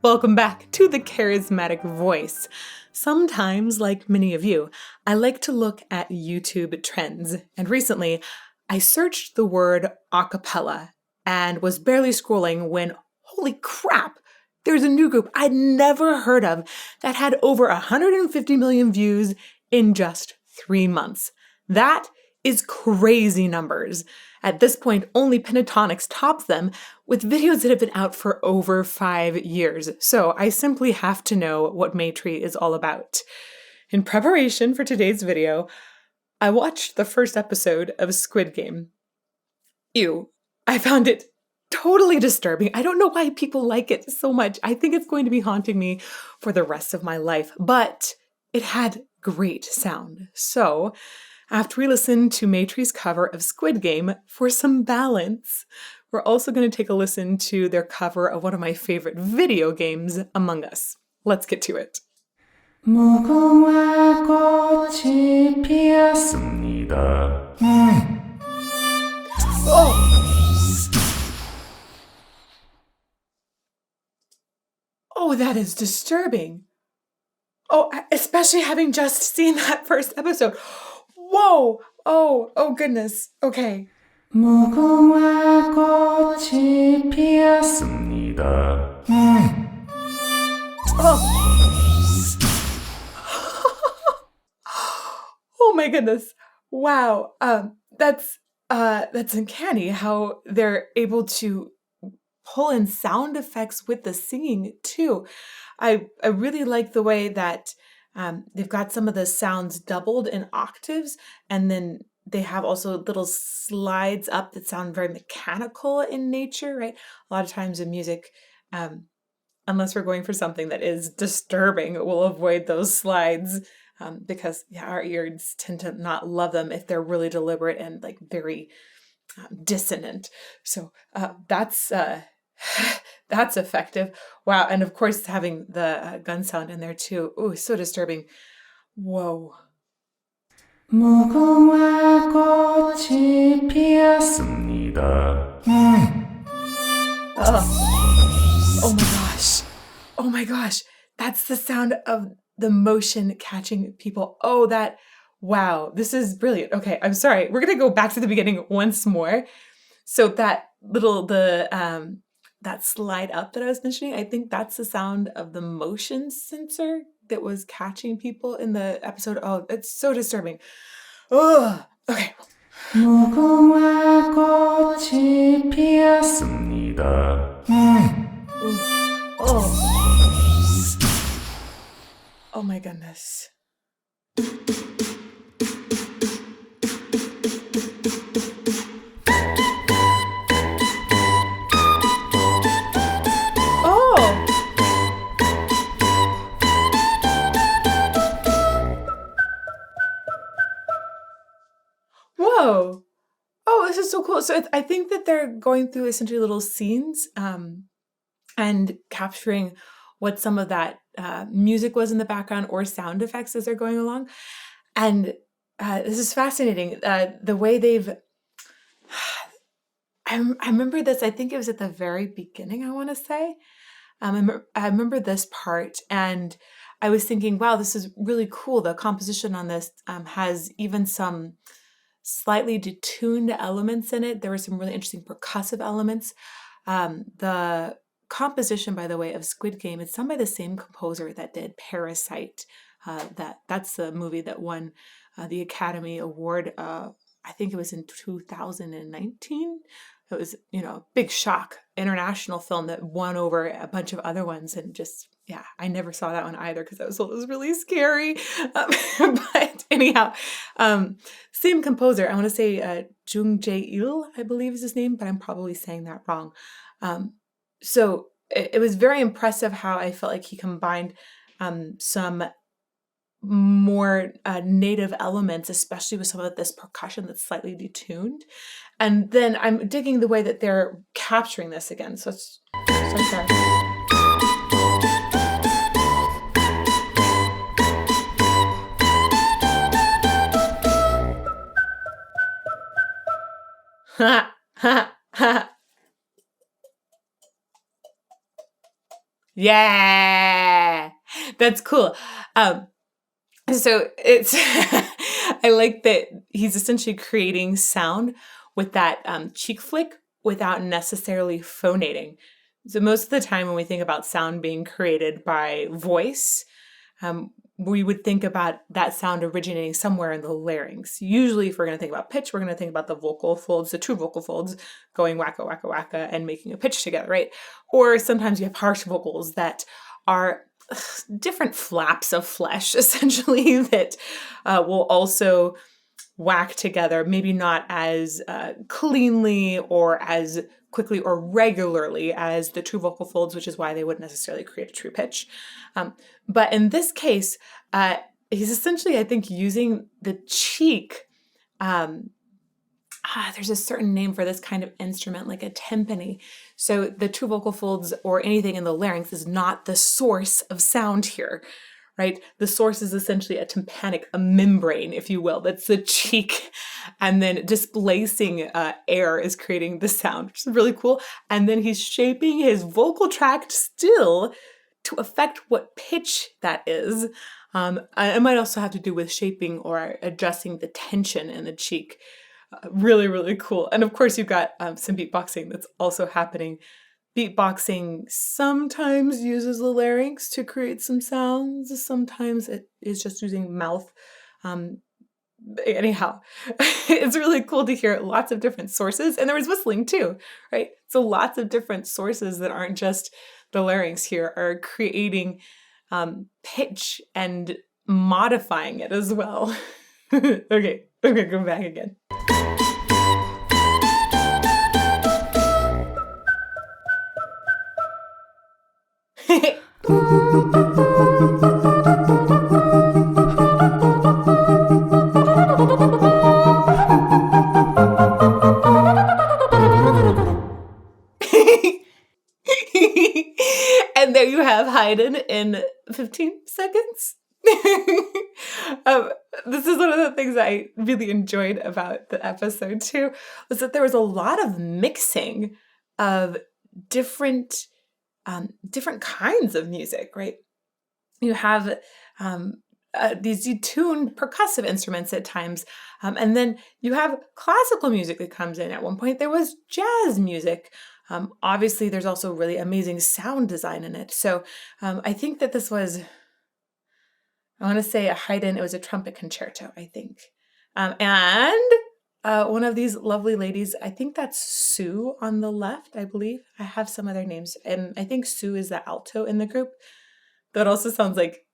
Welcome back to the Charismatic Voice. Sometimes, like many of you, I like to look at YouTube trends, and recently I searched the word acapella and was barely scrolling when, holy crap, there's a new group I'd never heard of that had over 150 million views in just 3 months. That is crazy numbers. At this point, only Pentatonics tops them with videos that have been out for over 5 years. So I simply have to know what MayTree's is all about. In preparation for today's video, I watched the first episode of Squid Game. Ew, I found it totally disturbing. I don't know why people like it so much. I think it's going to be haunting me for the rest of my life, but it had great sound. So after we listen to MayTree's cover of Squid Game for some balance, we're also going to take a listen to their cover of one of my favorite video games, Among Us. Let's get to it. 무궁화 꽃이 피었습니다. Oh, that is disturbing. Oh, especially having just seen that first episode. Whoa! Oh goodness. Okay. 무궁화 꽃이 피었습니다. Oh my goodness. Wow. That's uncanny how they're able to pull in sound effects with the singing too. I really like the way that they've got some of the sounds doubled in octaves, and then they have also little slides up that sound very mechanical in nature, right? A lot of times in music, unless we're going for something that is disturbing, we'll avoid those slides because our ears tend to not love them if they're really deliberate and like very dissonant. So that's effective. Wow. And of course, having the gun sound in there too. Oh, so disturbing. Whoa. 무궁화 꽃이 피었습니다. Oh my gosh. Oh my gosh. That's the sound of the motion catching people. Oh, wow. This is brilliant. Okay. I'm sorry. We're going to go back to the beginning once more. So that that slide up that I was mentioning, I think that's the sound of the motion sensor that was catching people in the episode. Oh, it's so disturbing. Ugh. Okay. 무궁화 꽃이 피었습니다. Oh my goodness. Whoa. Oh, this is so cool. So I think that they're going through essentially little scenes and capturing what some of that music was in the background or sound effects as they're going along. And this is fascinating. The way I remember this, I think it was at the very beginning, I want to say. I remember this part and I was thinking, wow, this is really cool. The composition on this has even some slightly detuned elements in it. There were some really interesting percussive elements. The composition, by the way, of Squid Game, it's done by the same composer that did Parasite. That's the movie that won the Academy Award. I think it was in 2019. It was, a big shock, international film that won over a bunch of other ones, and just, I never saw that one either because it was really scary. But anyhow, same composer. I want to say Jung Jae-il, I believe is his name, but I'm probably saying that wrong. So it was very impressive how I felt like he combined some more native elements, especially with some of this percussion that's slightly detuned. And then I'm digging the way that they're capturing this again. So it's so sorry. Ha ha ha. Yeah, that's cool. So it's, I like that he's essentially creating sound with that cheek flick without necessarily phonating. So most of the time when we think about sound being created by voice, we would think about that sound originating somewhere in the larynx. Usually, if we're going to think about pitch, we're going to think about the vocal folds, the two vocal folds going wacka, wacka, wacka, and making a pitch together, right? Or sometimes you have harsh vocals that are different flaps of flesh, essentially, that will also whack together, maybe not as cleanly or as quickly or regularly as the true vocal folds, which is why they wouldn't necessarily create a true pitch. But in this case, he's essentially, I think, using the cheek. There's a certain name for this kind of instrument, like a tympani. So the true vocal folds or anything in the larynx is not the source of sound here, right? The source is essentially a tympanic, a membrane, if you will. That's the cheek. And then displacing air is creating the sound, which is really cool. And then he's shaping his vocal tract still to affect what pitch that is. It might also have to do with shaping or adjusting the tension in the cheek. Really, really cool. And of course, you've got some beatboxing that's also happening. Beatboxing sometimes uses the larynx to create some sounds. Sometimes it is just using mouth. Anyhow, it's really cool to hear lots of different sources. And there was whistling too, right? So lots of different sources that aren't just the larynx here are creating pitch and modifying it as well. Okay, go back again. And there you have Haydn in 15 seconds. This is one of the things I really enjoyed about the episode too, was that there was a lot of mixing of different kinds of music, right? You have these detuned percussive instruments at times, and then you have classical music that comes in. At one point, there was jazz music. Obviously, there's also really amazing sound design in it. So I think that this was, I want to say a Haydn, it was a trumpet concerto, I think. And one of these lovely ladies, I think that's Sue on the left, I believe. I have some other names. And I think Sue is the alto in the group. That also sounds like,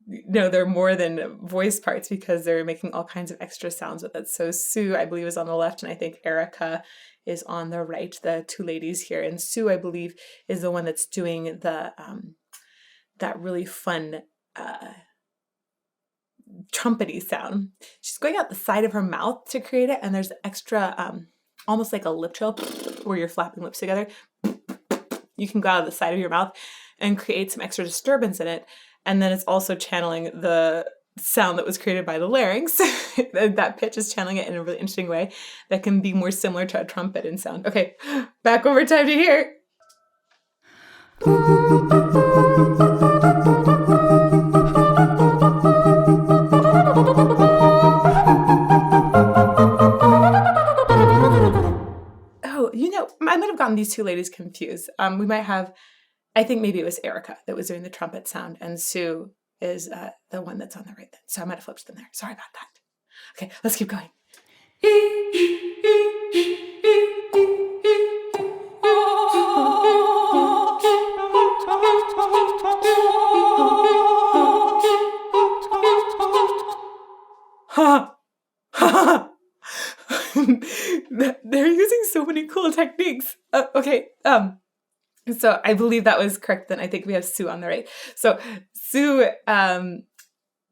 they're more than voice parts because they're making all kinds of extra sounds with it. So Sue, I believe, is on the left, and I think Erica is on the right, the two ladies here. And Sue, I believe, is the one that's doing the that really fun trumpety sound. She's going out the side of her mouth to create it, and there's extra, almost like a lip trill where you're flapping lips together. You can go out of the side of your mouth and create some extra disturbance in it. And then it's also channeling the sound that was created by the larynx. That pitch is channeling it in a really interesting way that can be more similar to a trumpet in sound. Okay, back over time to here. Oh, I might have gotten these two ladies confused. We might have, I think maybe it was Erica that was doing the trumpet sound, and Sue is the one that's on the right then. So I might have flipped them there. Sorry about that. Okay, let's keep going. They're using so many cool techniques. Okay, so I believe that was correct. Then I think we have Sue on the right. So Sue,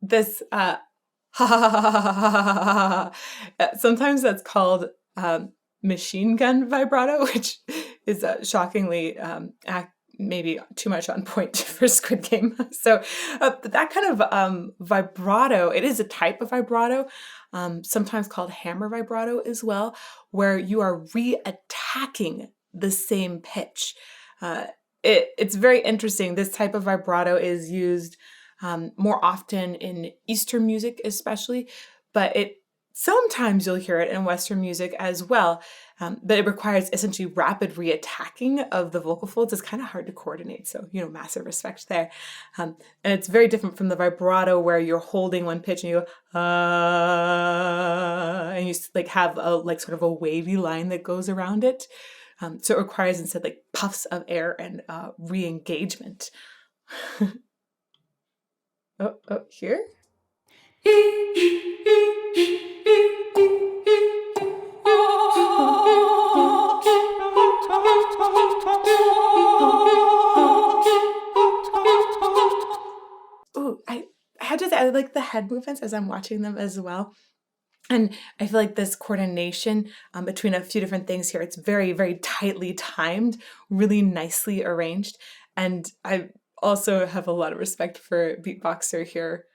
this sometimes that's called machine gun vibrato, which is shockingly maybe too much on point for Squid Game. So that kind of vibrato, it is a type of vibrato, sometimes called hammer vibrato as well, where you are re-attacking the same pitch. it's very interesting. This type of vibrato is used more often in Eastern music, especially, but it sometimes you'll hear it in Western music as well. But it requires essentially rapid reattacking of the vocal folds. It's kind of hard to coordinate, so massive respect there. And it's very different from the vibrato where you're holding one pitch and you go and you like have a like sort of a wavy line that goes around it. So it requires instead like puffs of air and re-engagement. Oh, here. Ooh, I have to say, I like the head movements as I'm watching them as well. And I feel like this coordination between a few different things here, it's very, very tightly timed, really nicely arranged. And I also have a lot of respect for beatboxer here.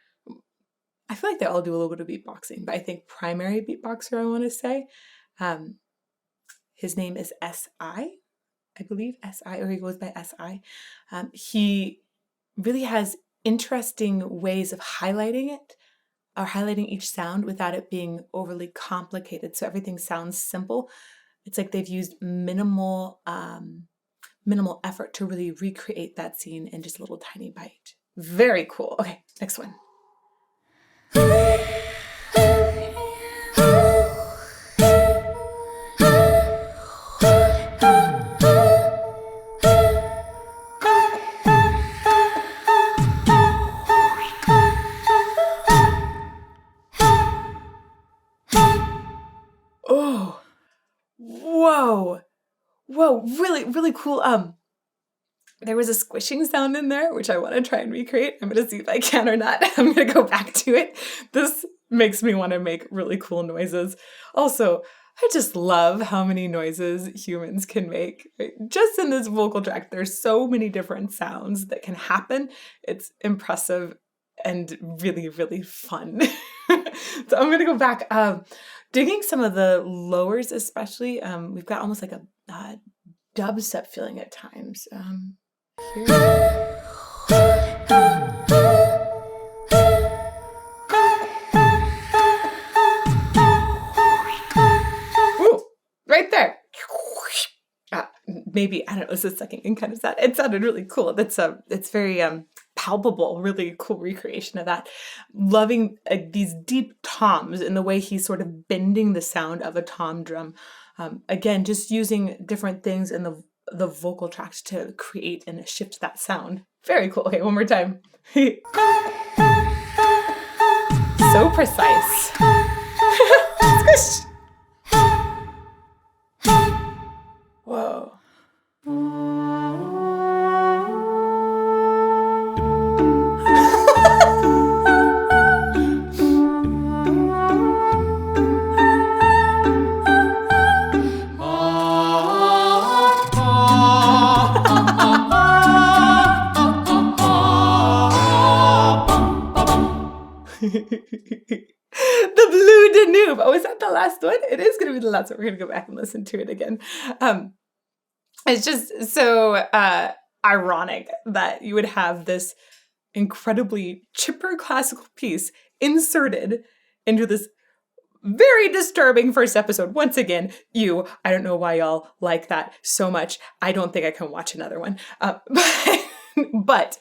I feel like they all do a little bit of beatboxing, but I think primary beatboxer, I want to say. His name is S.I., I believe, S.I., or he goes by S.I. He really has interesting ways of highlighting it, or highlighting each sound without it being overly complicated. So everything sounds simple. It's like they've used minimal effort to really recreate that scene in just a little tiny bite. Very cool. Okay, next one. Oh, whoa, really, really cool. There was a squishing sound in there, which I want to try and recreate. I'm going to see if I can or not. I'm going to go back to it. This makes me want to make really cool noises. Also, I just love how many noises humans can make. Right? Just in this vocal tract, there's so many different sounds that can happen. It's impressive and really, really fun. So I'm going to go back. Digging some of the lowers especially, we've got almost like a dubstep feeling at times. Here. Ooh, right there. Maybe, I don't know, it's a second and kind of sad. It sounded really cool. It's very palpable, really cool recreation of that. Loving these deep toms and the way he's sort of bending the sound of a tom drum. Again, just using different things in the vocal tract to create and shift that sound. Very cool. Okay, one more time. So precise. Squish. Whoa. The Blue Danube. Oh, is that the last one? It is going to be the last one. We're going to go back and listen to it again. It's just so ironic that you would have this incredibly chipper classical piece inserted into this very disturbing first episode. Once again, I don't know why y'all like that so much. I don't think I can watch another one. But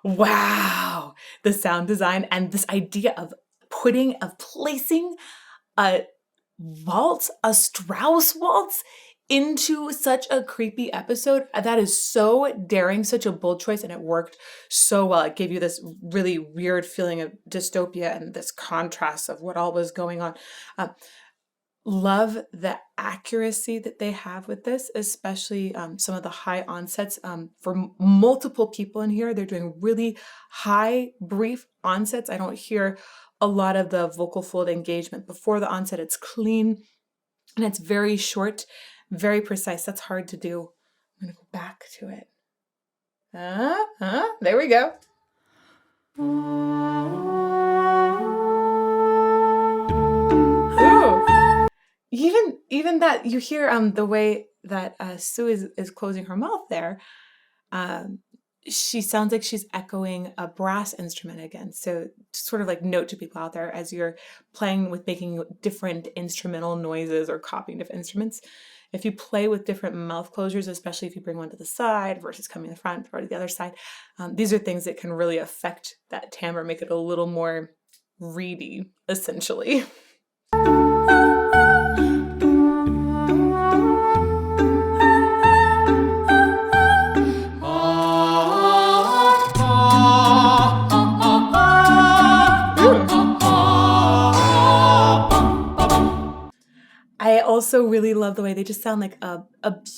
wow, the sound design and this idea of placing a waltz, a Strauss waltz into such a creepy episode. That is so daring, such a bold choice, and it worked so well. It gave you this really weird feeling of dystopia and this contrast of what all was going on. Love the accuracy that they have with this, especially some of the high onsets. For multiple people in here, they're doing really high, brief onsets. I don't hear a lot of the vocal fold engagement before the onset. It's clean and it's very short, very precise. That's hard to do. I'm going to go back to it. There we go. Ooh. Even that you hear the way that Sue is closing her mouth there. she sounds like she's echoing a brass instrument again. So sort of like note to people out there as you're playing with making different instrumental noises or copying different instruments. If you play with different mouth closures, especially if you bring one to the side versus coming to the front or to the other side, these are things that can really affect that timbre, make it a little more reedy, essentially. I also really love the way they just sound like a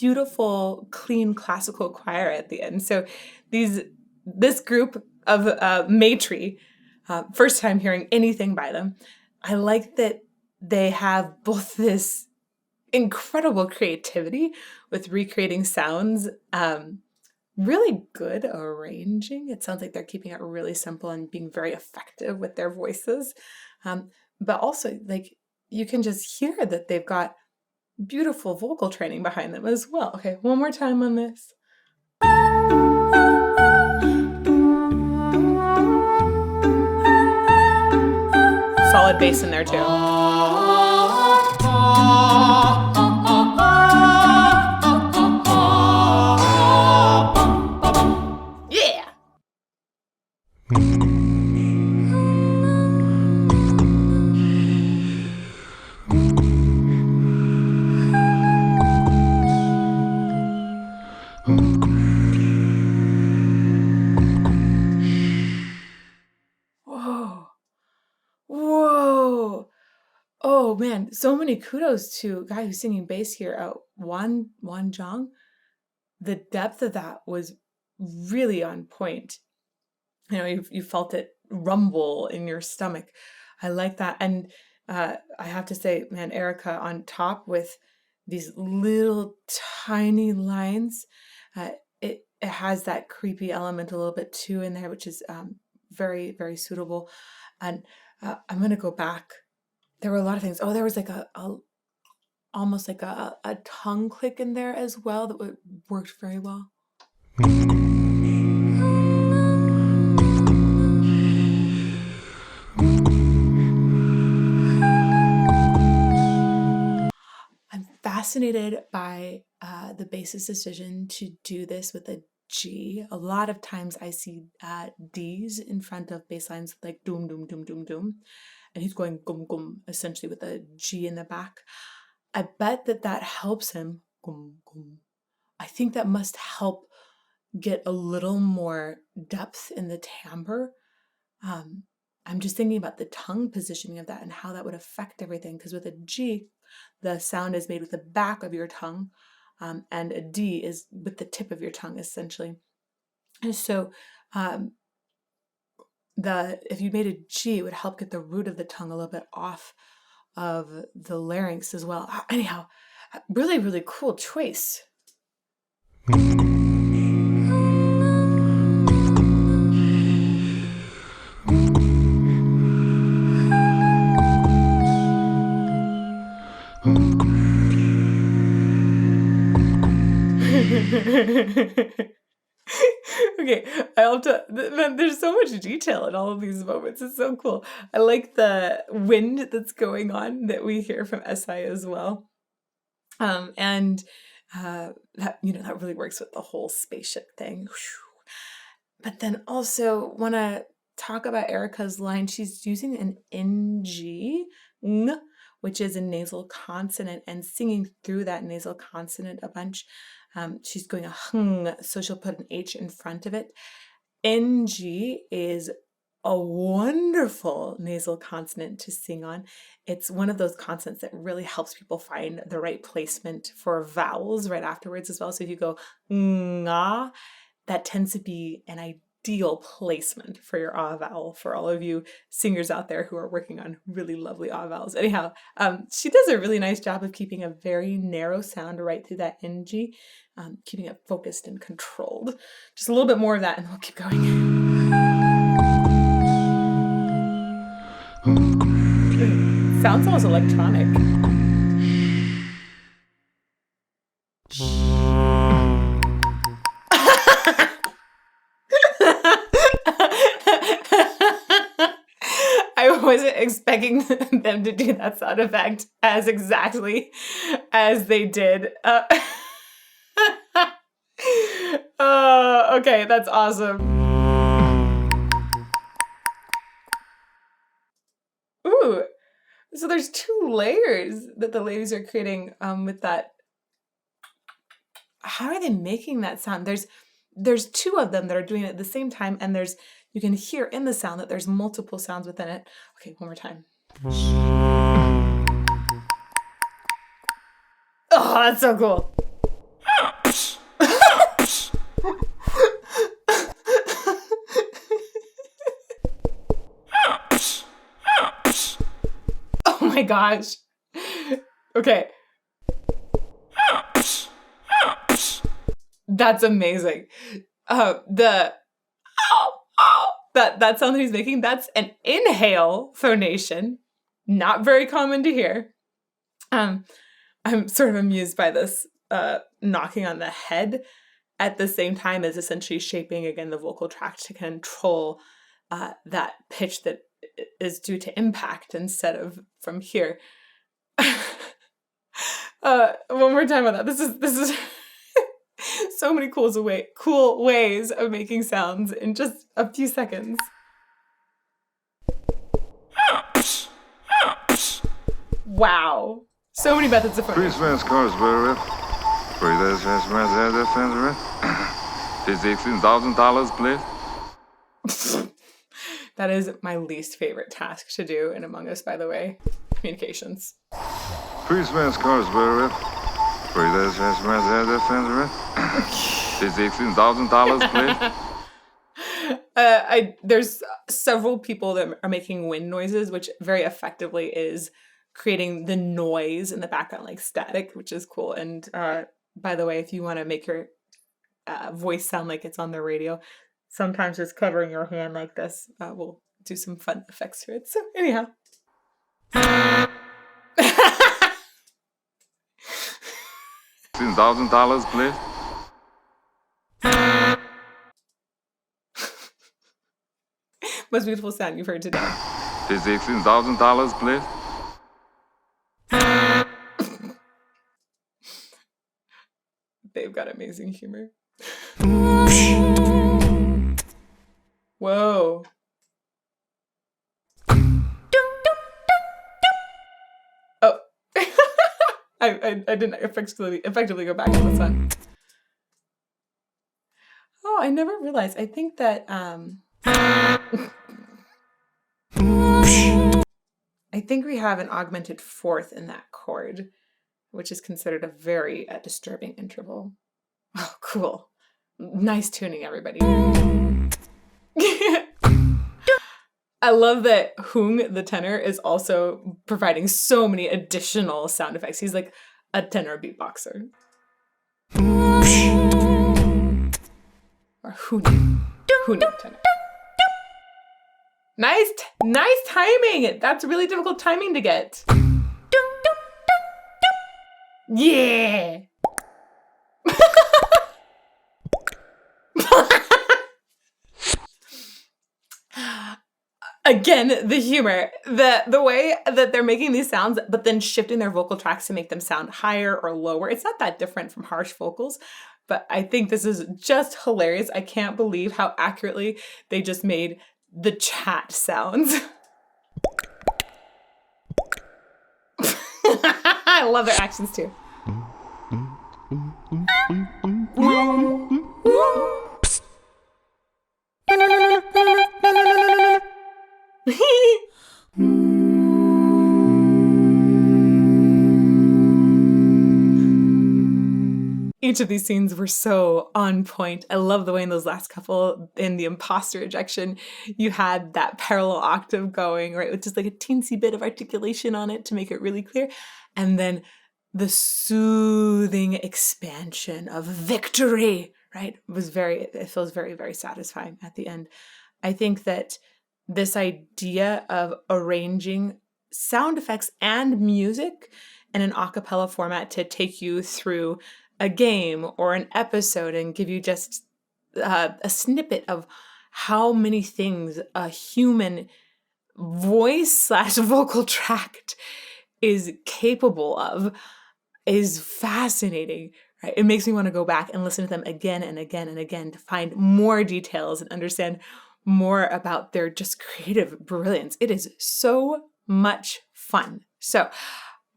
beautiful, clean classical choir at the end. So this group of MayTree, first time hearing anything by them, I like that they have both this incredible creativity with recreating sounds, really good arranging. It sounds like they're keeping it really simple and being very effective with their voices. But also, like, you can just hear that they've got beautiful vocal training behind them as well. Okay, one more time on this. Solid bass in there too. Yeah! Whoa. Oh man, so many kudos to a guy who's singing bass here, Wan Zhang. The depth of that was really on point. You know, you felt it rumble in your stomach. I like that. And I have to say, man, Erica on top with these little tiny lines. It has that creepy element a little bit too in there, which is very, very suitable. And I'm going to go back. There were a lot of things. Oh, there was like almost like a tongue click in there as well that worked very well. I'm fascinated by the bassist's decision to do this with a G. A lot of times I see Ds in front of bass lines like doom, doom, doom, doom, doom. And he's going gum, gum, essentially with a G in the back. I bet that helps him. Gum, gum. I think that must help get a little more depth in the timbre. I'm just thinking about the tongue positioning of that and how that would affect everything. Because with a G, the sound is made with the back of your tongue, and a D is with the tip of your tongue, essentially. And so if you made a G, it would help get the root of the tongue a little bit off of the larynx as well. Anyhow, really, really cool choice. Okay, I have to. Man, there's so much detail in all of these moments. It's so cool. I like the wind that's going on that we hear from SI as well, and that that really works with the whole spaceship thing. But then also want to talk about Erica's line. She's using an NG, which is a nasal consonant, and singing through that nasal consonant a bunch. She's going a hung, so she'll put an H in front of it. NG is a wonderful nasal consonant to sing on. It's one of those consonants that really helps people find the right placement for vowels right afterwards as well. So if you go nga, that tends to be an ideal placement for your ah vowel for all of you singers out there who are working on really lovely ah vowels. Anyhow, she does a really nice job of keeping a very narrow sound right through that NG, keeping it focused and controlled. Just a little bit more of that and we'll keep going. Sounds almost electronic. wasn't expecting them to do that sound effect as exactly as they did. Okay, that's awesome. Ooh, so there's 2 layers that the ladies are creating with that. How are they making that sound? There's 2 of them that are doing it at the same time, and you can hear in the sound that there's multiple sounds within it. Okay, one more time. Oh, that's so cool. Oh my gosh. Okay. That's amazing. That sound that he's making, that's an inhale phonation. Not very common to hear. I'm sort of amused by this knocking on the head at the same time as essentially shaping again the vocal tract to control that pitch that is due to impact instead of from here. One more time on that. This is so many cool ways of making sounds in just a few seconds. Wow. So many methods of phonation. Christmas cards were Is $16,000, please? That is my least favorite task to do in Among Us, by the way. Communications. Christmas cards were Is $16,000, please? There's several people that are making wind noises, which very effectively is creating the noise in the background, like static, which is cool. And by the way, if you want to make your voice sound like it's on the radio, sometimes just covering your hand like this will do some fun effects to it. So anyhow. $16,000, please? Most beautiful sound you've heard today. Is $16,000, please? They've got amazing humor. Whoa. Oh. I didn't effectively go back to this one. Oh, I never realized. I think that I think we have an augmented fourth in that chord, which is considered a very disturbing interval. Oh, cool. Nice tuning, everybody. I love that Hung, the tenor, is also providing so many additional sound effects. He's like a tenor beatboxer. Or Huni tenor. Nice timing. That's really difficult timing to get. Yeah. Again, the humor, the way that they're making these sounds, but then shifting their vocal tracks to make them sound higher or lower. It's not that different from harsh vocals, but I think this is just hilarious. I can't believe how accurately they just made the chat sounds. I love their actions too. Each of these scenes were so on point. I love the way in those last couple, in the imposter ejection, you had that parallel octave going, right, with just like a teensy bit of articulation on it to make it really clear. And then the soothing expansion of victory, right, it feels very, very satisfying at the end. I think that this idea of arranging sound effects and music in an a cappella format to take you through a game or an episode and give you just a snippet of how many things a human voice slash vocal tract is capable of is fascinating, right? It makes me want to go back and listen to them again and again and again to find more details and understand more about their just creative brilliance. It is so much fun. So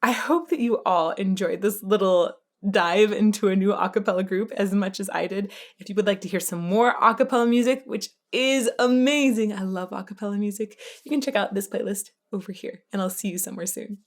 I hope that you all enjoyed this little dive into a new a cappella group as much as I did. If you would like to hear some more a cappella music, which is amazing, I love a cappella music, you can check out this playlist over here, and I'll see you somewhere soon.